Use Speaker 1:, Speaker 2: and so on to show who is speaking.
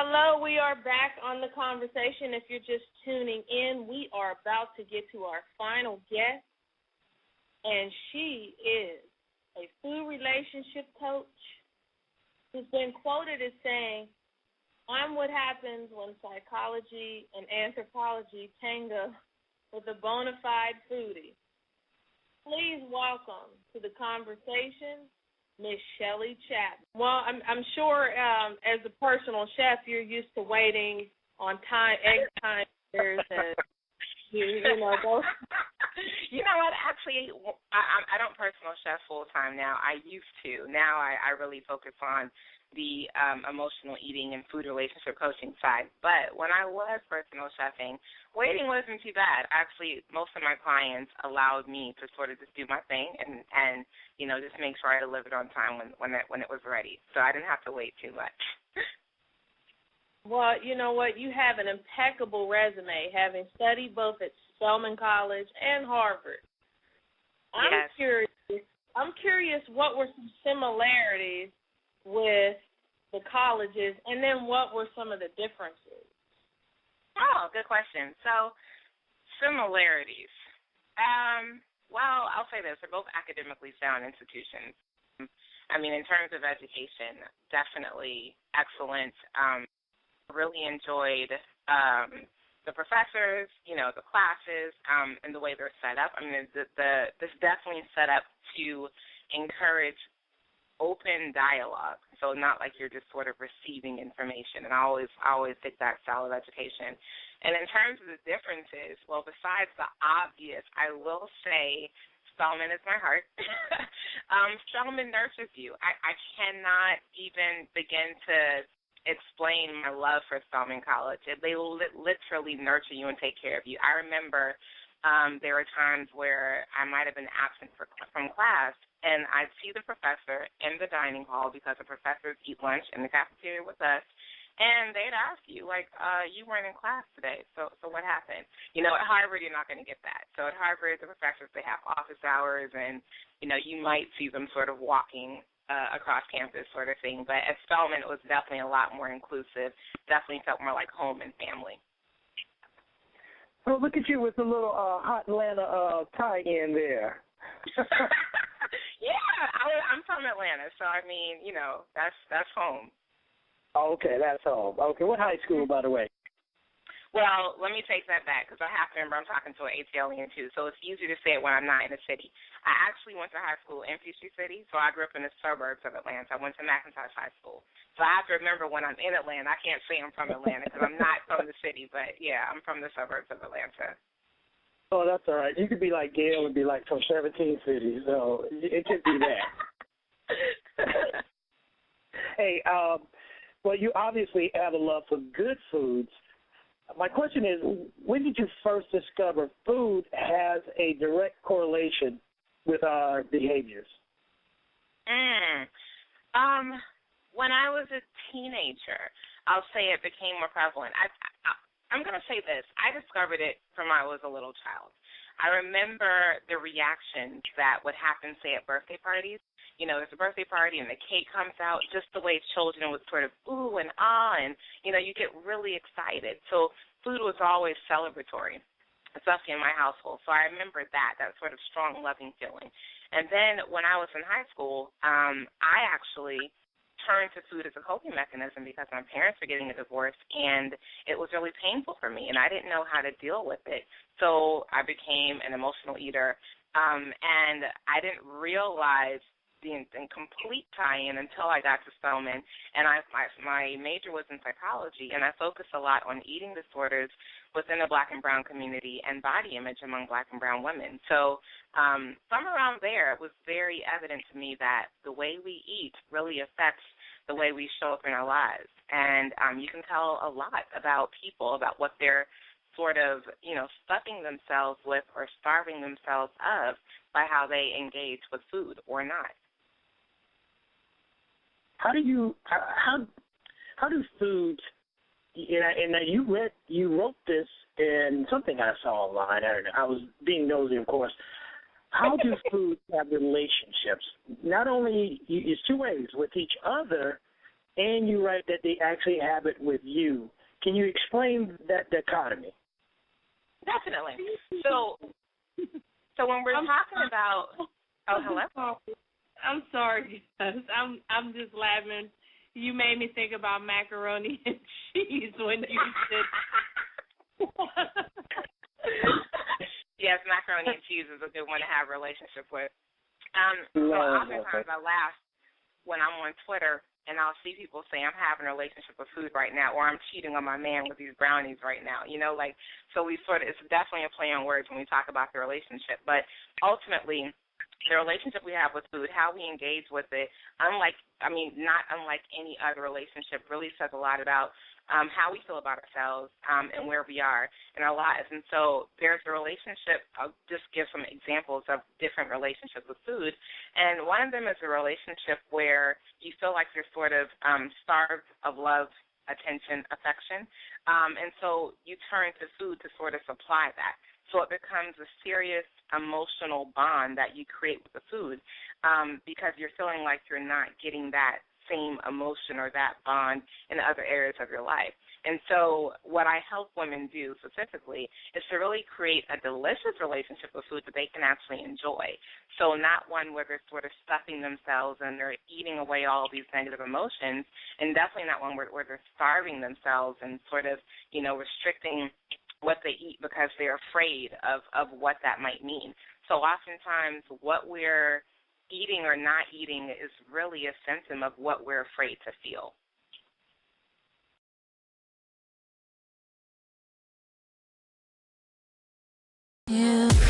Speaker 1: Hello, we are back on the conversation. If you're just tuning in, we are about to get to our final guest, and she is a food relationship coach who's been quoted as saying, "I'm what happens when psychology and anthropology tango with a bona fide foodie." Please welcome to the conversation Miss Shelley Chapman. Well, I'm sure as a personal chef, you're used to waiting on egg timers and you know those.
Speaker 2: You know what? Actually, I don't personal chef full time now. I used to. Now I really focus on the emotional eating and food relationship coaching side. But when I was personal chefing, waiting wasn't too bad. Actually, most of my clients allowed me to sort of just do my thing and you know, just make sure I delivered on time when it was ready. So I didn't have to wait too much.
Speaker 1: Well, you know what? You have an impeccable resume, having studied both at Spelman College and Harvard. I'm curious what were some similarities with the colleges, and then what were some of the differences?
Speaker 2: Oh, good question. So, similarities. Well, I'll say this. They're both academically sound institutions. I mean, in terms of education, definitely excellent. Really enjoyed the professors, you know, the classes, and the way they're set up. I mean, this definitely set up to encourage open dialogue, so not like you're just sort of receiving information. And I always take that style of education. And in terms of the differences, well, besides the obvious, I will say Spelman is my heart. Spelman nurtures you. I cannot even begin to explain my love for Spelman College. They literally nurture you and take care of you. I remember there were times where I might have been absent from class, and I'd see the professor in the dining hall because the professors eat lunch in the cafeteria with us, and they'd ask you, like, you weren't in class today, so what happened? You know, at Harvard, you're not going to get that. So at Harvard, the professors, they have office hours, and, you know, you might see them sort of walking across campus sort of thing. But at Spelman, it was definitely a lot more inclusive, definitely felt more like home and family.
Speaker 3: Well, look at you with a little hot Atlanta tie-in there.
Speaker 2: Yeah, I'm from Atlanta, so, I mean, you know, that's home.
Speaker 3: Okay, that's home. Okay, what high school, by the way?
Speaker 2: Well, let me take that back because I have to remember I'm talking to an ATLian too, so it's easy to say it when I'm not in the city. I actually went to high school in Peachtree City, so I grew up in the suburbs of Atlanta. I went to McIntosh High School. So I have to remember when I'm in Atlanta, I can't say I'm from Atlanta because I'm not from the city, but, yeah, I'm from the suburbs of Atlanta.
Speaker 3: Oh, that's all right. You could be like Gail and be like from 17 cities, so it could be that. Hey, well, you obviously have a love for good foods. My question is, when did you first discover food has a direct correlation with our behaviors?
Speaker 2: When I was a teenager, I'll say it became more prevalent. I'm going to say this. I discovered it from when I was a little child. I remember the reactions that would happen, say, at birthday parties. You know, there's a birthday party and the cake comes out, just the way children would sort of ooh and ah, and, you know, you get really excited. So food was always celebratory, especially in my household. So I remember that sort of strong, loving feeling. And then when I was in high school, I actually turned to food as a coping mechanism because my parents were getting a divorce, and it was really painful for me, and I didn't know how to deal with it. So I became an emotional eater, and I didn't realize the complete tie-in until I got to Spelman, and my major was in psychology, and I focused a lot on eating disorders within the Black and brown community and body image among Black and brown women. So somewhere around there, it was very evident to me that the way we eat really affects the way we show up in our lives, and you can tell a lot about people, about what they're sort of, you know, stuffing themselves with or starving themselves of by how they engage with food or not.
Speaker 3: How do foods? And you wrote this in something I saw online. I don't know. I was being nosy, of course. How do foods have relationships? Not only it's two ways with each other, and you write that they actually have it with you. Can you explain that dichotomy?
Speaker 2: Definitely. So when we're talking about, hello?
Speaker 1: I'm sorry, guys. I'm just laughing. You made me think about macaroni and cheese when you said.
Speaker 2: Yes, macaroni and cheese is a good one to have a relationship with. So oftentimes I laugh when I'm on Twitter and I'll see people say I'm having a relationship with food right now, or I'm cheating on my man with these brownies right now. So we it's definitely a play on words when we talk about the relationship. But ultimately, the relationship we have with food, how we engage with it, not unlike any other relationship, really says a lot about how we feel about ourselves and where we are in our lives. And so there's a relationship. I'll just give some examples of different relationships with food. And one of them is a relationship where you feel like you're sort of starved of love, attention, affection. And so you turn to food to sort of supply that. So it becomes a serious emotional bond that you create with the food because you're feeling like you're not getting that same emotion or that bond in other areas of your life. And so what I help women do specifically is to really create a delicious relationship with food that they can actually enjoy. So not one where they're sort of stuffing themselves and they're eating away all these negative emotions, and definitely not one where they're starving themselves and sort of, restricting what they eat because they're afraid of what that might mean. So oftentimes what we're eating or not eating is really a symptom of what we're afraid to feel.
Speaker 4: Yeah.